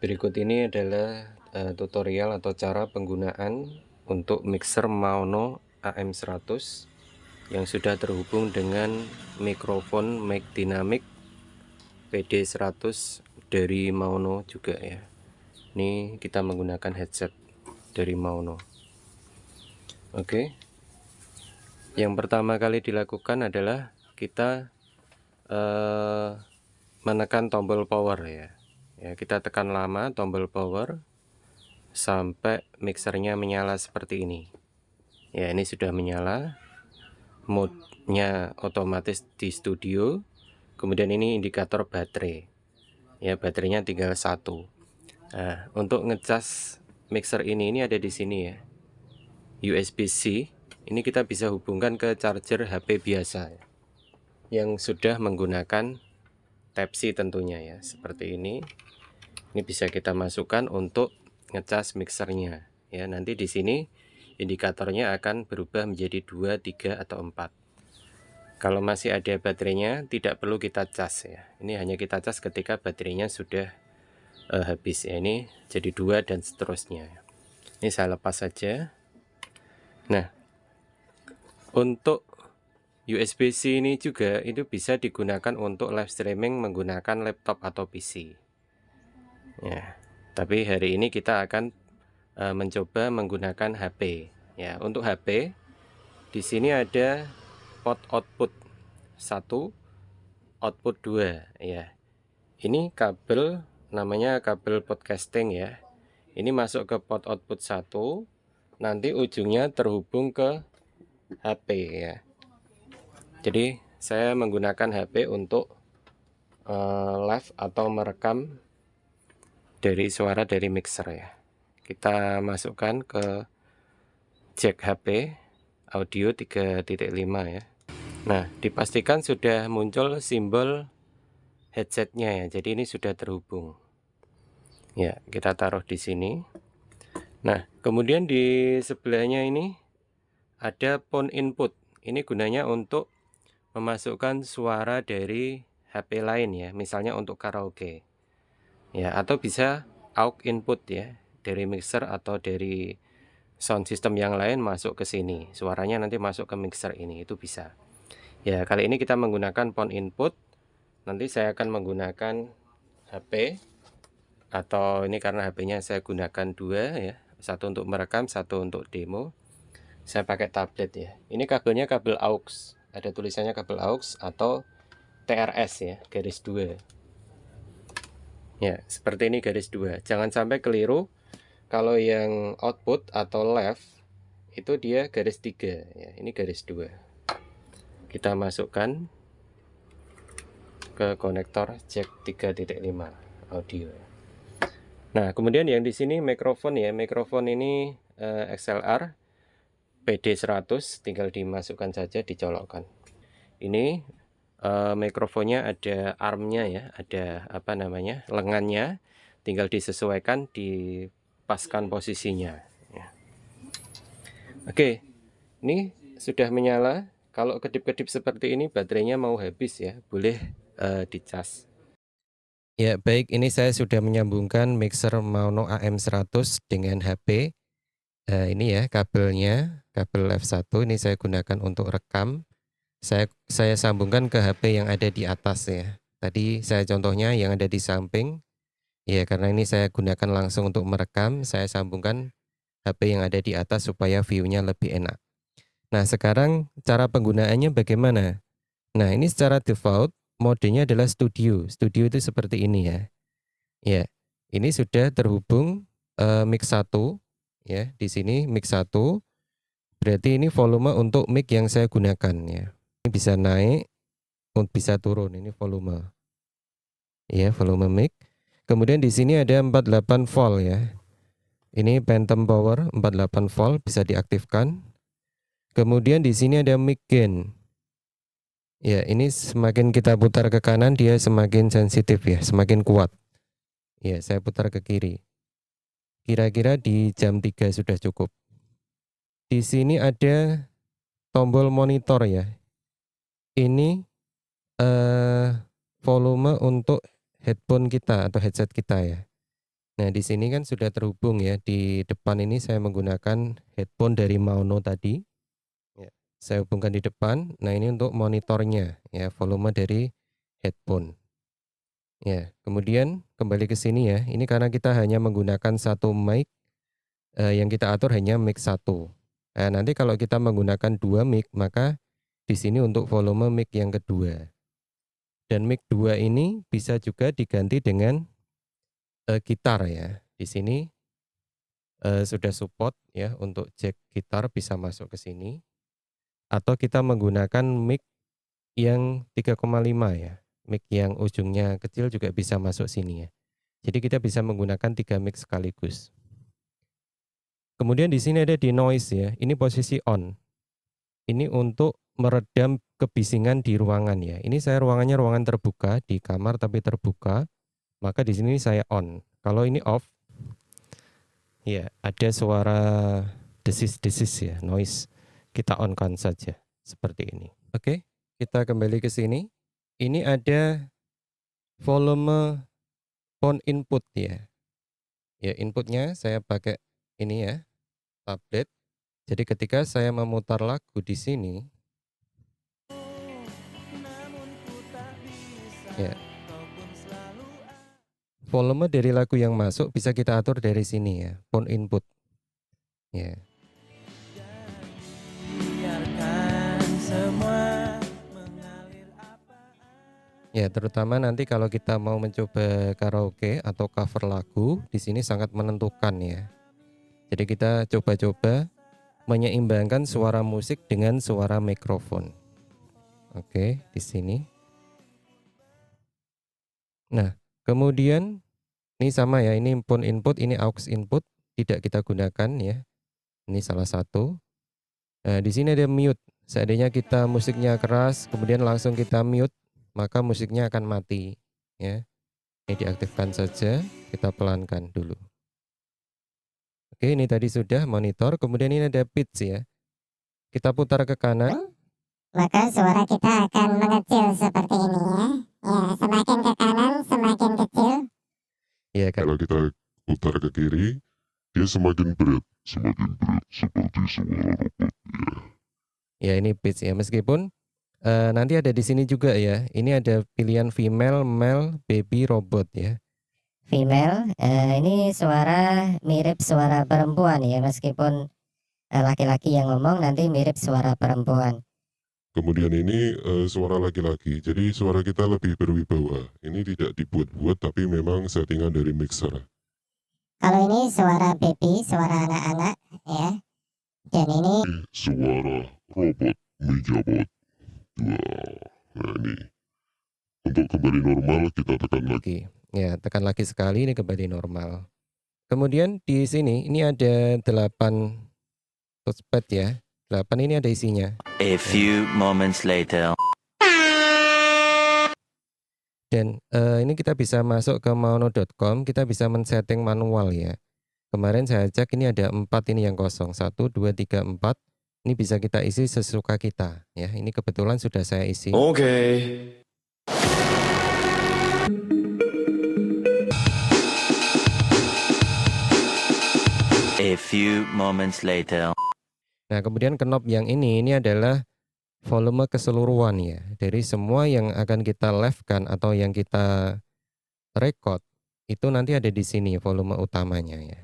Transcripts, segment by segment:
Berikut ini adalah tutorial atau cara penggunaan untuk mixer Maono AM100 yang sudah terhubung dengan mikrofon mic dynamic PD100 dari Maono juga ya. Ini kita menggunakan headset dari Maono. Oke. Yang pertama kali dilakukan adalah kita menekan tombol power ya. Kita tekan lama tombol power sampai mixernya menyala seperti ini. Ya, ini sudah menyala. Mode-nya otomatis di studio. Kemudian ini indikator baterai. Ya, baterainya tinggal 1. Nah, untuk ngecas mixer ini ada di sini ya. USB-C. Ini kita bisa hubungkan ke charger HP biasa ya, yang sudah menggunakan Type-C tentunya ya, seperti ini. Ini bisa kita masukkan untuk ngecas mixernya ya. Nanti di sini indikatornya akan berubah menjadi 2, 3 atau 4. Kalau masih ada baterainya tidak perlu kita cas ya. Ini hanya kita cas ketika baterainya sudah habis ya. Ini jadi 2 dan seterusnya. Ini saya lepas saja. Nah, untuk USB-C ini juga itu bisa digunakan untuk live streaming menggunakan laptop atau PC. Ya, tapi hari ini kita akan mencoba menggunakan HP. Ya, untuk HP di sini ada port output 1, output 2 ya. Ini kabel namanya kabel podcasting ya. Ini masuk ke port output 1, nanti ujungnya terhubung ke HP ya. Jadi saya menggunakan HP untuk live atau merekam dari suara dari mixer ya. Kita masukkan ke jack HP audio 3.5 ya. Nah, dipastikan sudah muncul simbol headsetnya ya. Jadi ini sudah terhubung. Ya, kita taruh di sini. Nah, kemudian di sebelahnya ini ada phone input. Ini gunanya untuk memasukkan suara dari HP lain ya, misalnya untuk karaoke. Ya, atau bisa aux input ya, dari mixer atau dari sound system yang lain masuk ke sini. Suaranya nanti masuk ke mixer ini, itu bisa. Ya, kali ini kita menggunakan phone input. Nanti saya akan menggunakan HP, atau ini karena HP-nya saya gunakan 2 ya. Satu untuk merekam, satu untuk demo. Saya pakai tablet ya. Ini kabelnya kabel aux. Ada tulisannya kabel aux atau TRS ya, garis 2. Ya, seperti ini garis 2. Jangan sampai keliru. Kalau yang output atau left itu dia garis 3 ya. Ini garis 2. Kita masukkan ke konektor jack 3.5 audio. Nah, kemudian yang di sini mikrofon ya. Mikrofon ini XLR PD100, tinggal dimasukkan saja, dicolokkan. Ini mikrofonnya ada armnya ya, ada apa namanya, lengannya, tinggal disesuaikan, dipaskan posisinya ya. Oke, ini sudah menyala. Kalau kedip-kedip seperti ini baterainya mau habis ya, boleh dicas. Ya, baik, ini saya sudah menyambungkan mixer Maono AM100 dengan HP. Ini ya kabelnya, kabel F1 ini saya gunakan untuk rekam. Saya sambungkan ke HP yang ada di atas ya. Tadi saya contohnya yang ada di samping. Ya, karena ini saya gunakan langsung untuk merekam, saya sambungkan HP yang ada di atas supaya view-nya lebih enak. Nah, sekarang cara penggunaannya bagaimana? Nah, ini secara default modenya adalah studio. Studio itu seperti ini ya. Ya, ini sudah terhubung mic 1 ya. Di sini mic 1. Berarti ini volume untuk mic yang saya gunakan ya. Ini bisa naik, bisa turun, ini volume. Ya, volume mic. Kemudian di sini ada 48 volt ya. Ini phantom power 48 volt bisa diaktifkan. Kemudian di sini ada mic gain. Ya, ini semakin kita putar ke kanan dia semakin sensitif ya, semakin kuat. Ya, saya putar ke kiri. Kira-kira di jam 3 sudah cukup. Di sini ada tombol monitor ya. Ini volume untuk headphone kita atau headset kita ya. Nah, di sini kan sudah terhubung ya. Di depan ini saya menggunakan headphone dari Maono tadi. Ya, saya hubungkan di depan. Nah, ini untuk monitornya ya, volume dari headphone. Ya, kemudian kembali ke sini ya. Ini karena kita hanya menggunakan satu mic, yang kita atur hanya mic 1. Nah, nanti kalau kita menggunakan 2 mic, maka di sini untuk volume mic yang kedua. Dan mic 2 ini bisa juga diganti dengan gitar ya. Di sini sudah support ya untuk jack gitar bisa masuk ke sini. Atau kita menggunakan mic yang 3,5 ya. Mic yang ujungnya kecil juga bisa masuk sini ya. Jadi kita bisa menggunakan 3 mic sekaligus. Kemudian di sini ada di noise ya. Ini posisi on. Ini untuk meredam kebisingan di ruangan ya. Ini saya ruangannya ruangan terbuka di kamar tapi terbuka. Maka di sini saya on. Kalau ini off, ya ada suara desis-desis ya, noise. Kita on-kan saja seperti ini. Oke, kita kembali ke sini. Ini ada volume phone input ya. Ya, inputnya saya pakai ini ya, tablet. Jadi ketika saya memutar lagu di sini, ya, volume dari lagu yang masuk bisa kita atur dari sini ya, phone input. Ya. Ya, terutama nanti kalau kita mau mencoba karaoke atau cover lagu, di sini sangat menentukan ya. Jadi kita coba-coba menyeimbangkan suara musik dengan suara mikrofon. Oke, di sini. Nah, kemudian ini sama ya, ini phone input, ini aux input, tidak kita gunakan ya. Ini salah satu. Nah, di sini ada mute. Seandainya kita musiknya keras, kemudian langsung kita mute, maka musiknya akan mati ya. Ini diaktifkan saja, kita pelankan dulu. Oke, ini tadi sudah monitor, kemudian ini ada pitch ya. Kita putar ke kanan, maka suara kita akan mengecil seperti ini ya. Ya, semakin ke kanan semakin kecil. ya kan. Kalau kita putar ke kiri, dia semakin berat seperti suara robot. Ya, ini pitch ya, meskipun nanti ada di sini juga ya. Ini ada pilihan female, male, baby, robot ya. Female, ini suara mirip suara perempuan ya, meskipun laki-laki yang ngomong nanti mirip suara perempuan. Kemudian ini suara laki-laki, jadi suara kita lebih berwibawa. Ini tidak dibuat-buat tapi memang settingan dari mixer. Kalau ini suara baby, suara anak-anak ya. Dan ini Suara robot Megabot 2. Nah ini, untuk kembali normal kita tekan lagi. Ya, tekan lagi sekali, ini kembali normal. Kemudian di sini ini ada 8 touchpad ya. 8 ini ada isinya. A few moments later. Dan ini kita bisa masuk ke maono.com, kita bisa men-setting manual ya. Kemarin saya cek ini ada 4 ini yang kosong. 1, 2, 3, 4. Ini bisa kita isi sesuka kita ya. Ini kebetulan sudah saya isi. Oke. A few moments later. Nah, kemudian knob yang ini adalah volume keseluruhan ya. Dari semua yang akan kita live-kan atau yang kita record, itu nanti ada di sini volume utamanya ya.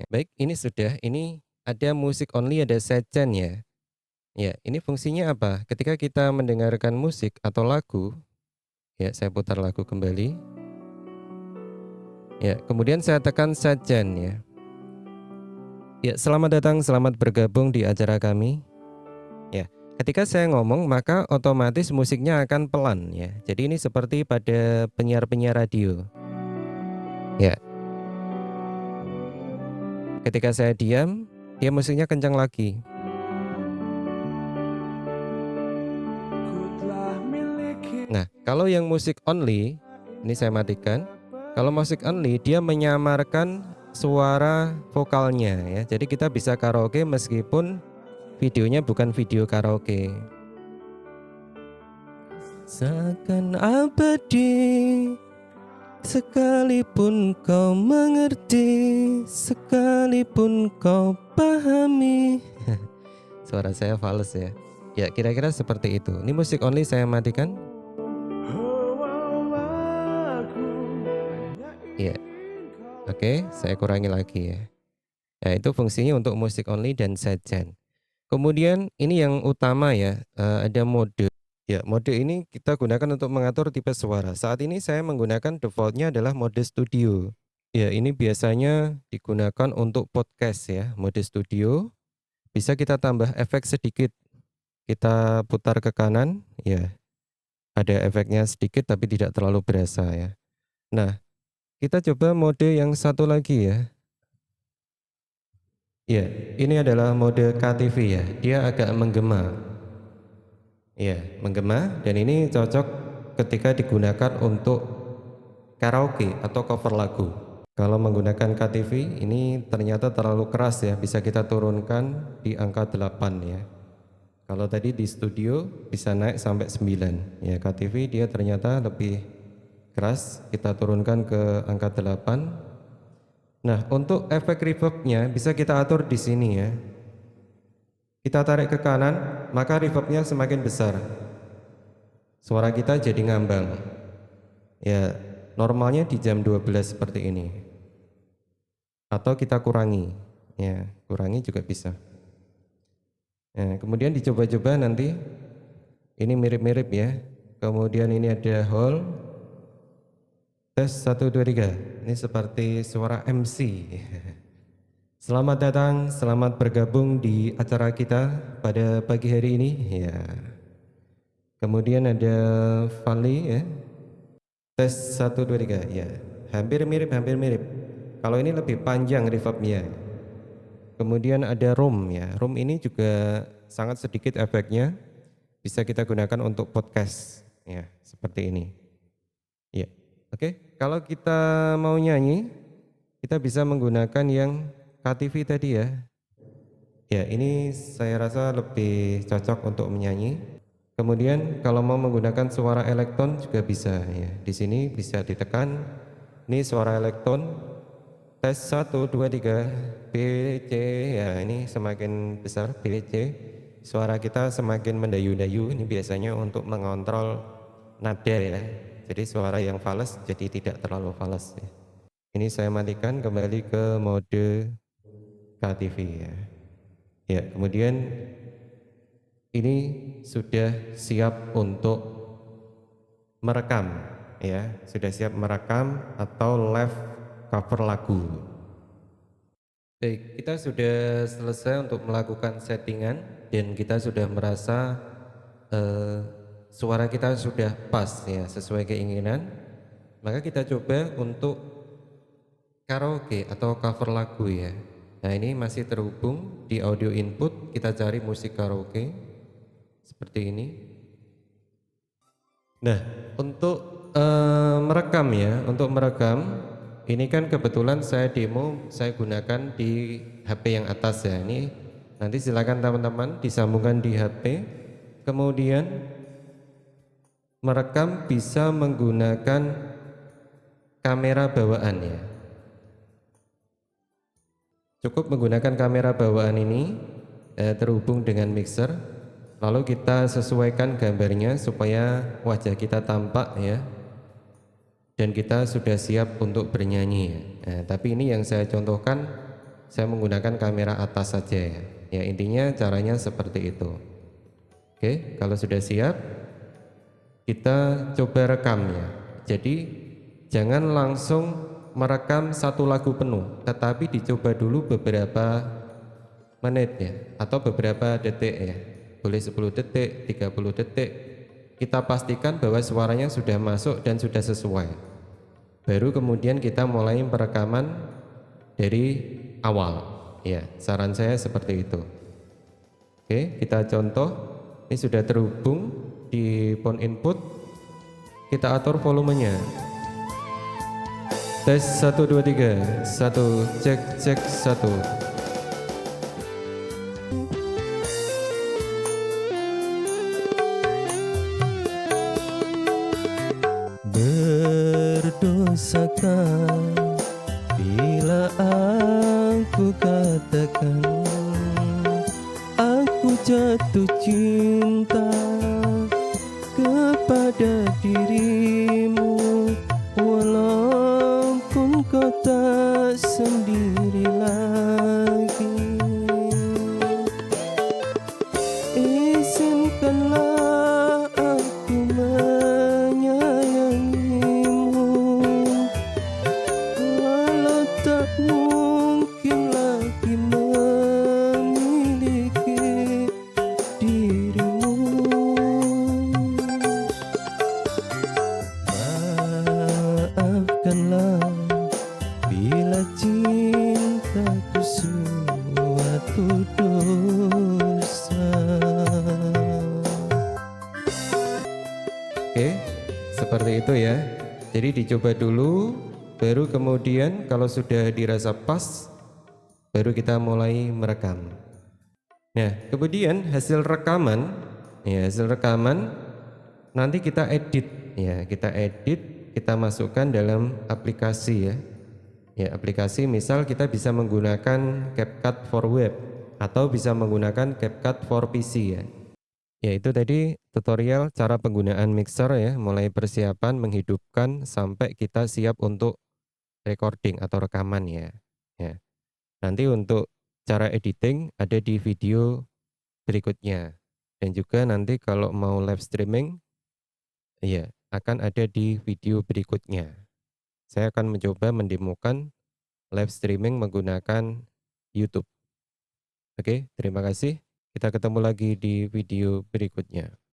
Baik, ini sudah. Ini ada musik only, ada sidechain ya. Ya, ini fungsinya apa? Ketika kita mendengarkan musik atau lagu, ya saya putar lagu kembali. Ya, kemudian saya tekan sidechain ya. Ya, selamat datang, selamat bergabung di acara kami. Ya, ketika saya ngomong maka otomatis musiknya akan pelan ya. Jadi ini seperti pada penyiar-penyiar radio. Ya. Ketika saya diam, dia musiknya kencang lagi. Nah, kalau yang musik only, ini saya matikan. Kalau musik only, dia menyamarkan suara vokalnya ya. Jadi kita bisa karaoke meskipun videonya bukan video karaoke. Seakan abadi Sekalipun kau mengerti, sekalipun kau pahami. Suara saya fals ya. Ya kira-kira seperti itu. Ini musik only saya matikan. Ya. Oke, saya kurangi lagi ya. Ya itu fungsinya untuk musik only dan sidechain. Kemudian ini yang utama ya, ada mode. Ya, mode ini kita gunakan untuk mengatur tipe suara. Saat ini saya menggunakan defaultnya adalah mode studio. Ya, ini biasanya digunakan untuk podcast ya, mode studio. Bisa kita tambah efek sedikit. Kita putar ke kanan, ya. Ada efeknya sedikit tapi tidak terlalu berasa ya. Nah, kita coba mode yang satu lagi ya. Ya, ini adalah mode KTV ya. Dia agak menggema. Ya, menggema dan ini cocok ketika digunakan untuk karaoke atau cover lagu. Kalau menggunakan KTV ini ternyata terlalu keras ya, bisa kita turunkan di angka 8 ya. Kalau tadi di studio bisa naik sampai 9. Ya, KTV dia ternyata lebih keras, kita turunkan ke angka 8. Nah, untuk efek reverbnya bisa kita atur di sini ya. Kita tarik ke kanan, maka reverbnya semakin besar. Suara kita jadi ngambang. Ya, normalnya di jam 12 seperti ini. Atau kita kurangi. Ya, kurangi juga bisa. Nah, kemudian dicoba-coba nanti. Ini mirip-mirip ya. Kemudian ini ada hall. Tes 1 2 3. Ini seperti suara MC. Selamat datang, selamat bergabung di acara kita pada pagi hari ini. Ya. Kemudian ada Fali ya. Tes 1 2 3 ya. Hampir mirip. Kalau ini lebih panjang reverbnya. Kemudian ada room ya. Room ini juga sangat sedikit efeknya. Bisa kita gunakan untuk podcast ya, seperti ini. Ya. Oke, kalau kita mau nyanyi, kita bisa menggunakan yang KTV tadi ya. Ya, ini saya rasa lebih cocok untuk menyanyi. Kemudian kalau mau menggunakan suara elektron juga bisa ya. Di sini bisa ditekan. Ini suara elektron. Tes 1 2 3 BC ya, ini semakin besar BC. Suara kita semakin mendayu-dayu. Ini biasanya untuk mengontrol nada ya. Jadi suara yang fals jadi tidak terlalu fals ya. Ini saya matikan kembali ke mode KTV ya. Ya, kemudian ini sudah siap untuk merekam ya, sudah siap merekam atau live cover lagu. Baik, kita sudah selesai untuk melakukan settingan dan kita sudah merasa suara kita sudah pas ya, sesuai keinginan. Maka kita coba untuk karaoke atau cover lagu ya. Nah, ini masih terhubung di audio input, kita cari musik karaoke seperti ini. Nah, untuk merekam ya, untuk merekam ini kan kebetulan saya demo, saya gunakan di HP yang atas ya. Ini nanti silakan teman-teman disambungkan di HP. Kemudian merekam bisa menggunakan kamera bawaan ya. Cukup menggunakan kamera bawaan ini terhubung dengan mixer, lalu kita sesuaikan gambarnya supaya wajah kita tampak ya, dan kita sudah siap untuk bernyanyi ya. Tapi ini yang saya contohkan, saya menggunakan kamera atas saja ya. Ya, intinya caranya seperti itu. Oke, kalau sudah siap kita coba rekam ya. Jadi jangan langsung merekam satu lagu penuh, tetapi dicoba dulu beberapa menit ya, atau beberapa detik ya. Boleh 10 detik, 30 detik. Kita pastikan bahwa suaranya sudah masuk dan sudah sesuai. Baru kemudian kita mulai perekaman dari awal. Ya, saran saya seperti itu. Oke, kita contoh. Ini sudah terhubung di phone input. Kita atur volumenya. Tes 1 2 3. 1 cek 1. Berdosa ku katakan, aku jatuh cinta kepada dirimu, walaupun kau tak sendiri lagi. Izinkanlah aku menyayangimu, walau tak mungkin lagi memiliki dirimu. Maafkanlah bila cintaku suatu dosa. Oke, seperti itu ya. Jadi dicoba dulu, baru kemudian kalau sudah dirasa pas, baru kita mulai merekam. Nah, kemudian hasil rekaman, ya hasil rekaman nanti kita edit, ya kita edit, kita masukkan dalam aplikasi ya. Ya aplikasi, misal kita bisa menggunakan CapCut for Web atau bisa menggunakan CapCut for PC ya. Ya itu tadi tutorial cara penggunaan mixer ya, mulai persiapan, menghidupkan sampai kita siap untuk recording atau rekaman ya. Ya. Nanti untuk cara editing ada di video berikutnya. Dan juga nanti kalau mau live streaming ya akan ada di video berikutnya. Saya akan mencoba mendemokan live streaming menggunakan YouTube. Oke, terima kasih. Kita ketemu lagi di video berikutnya.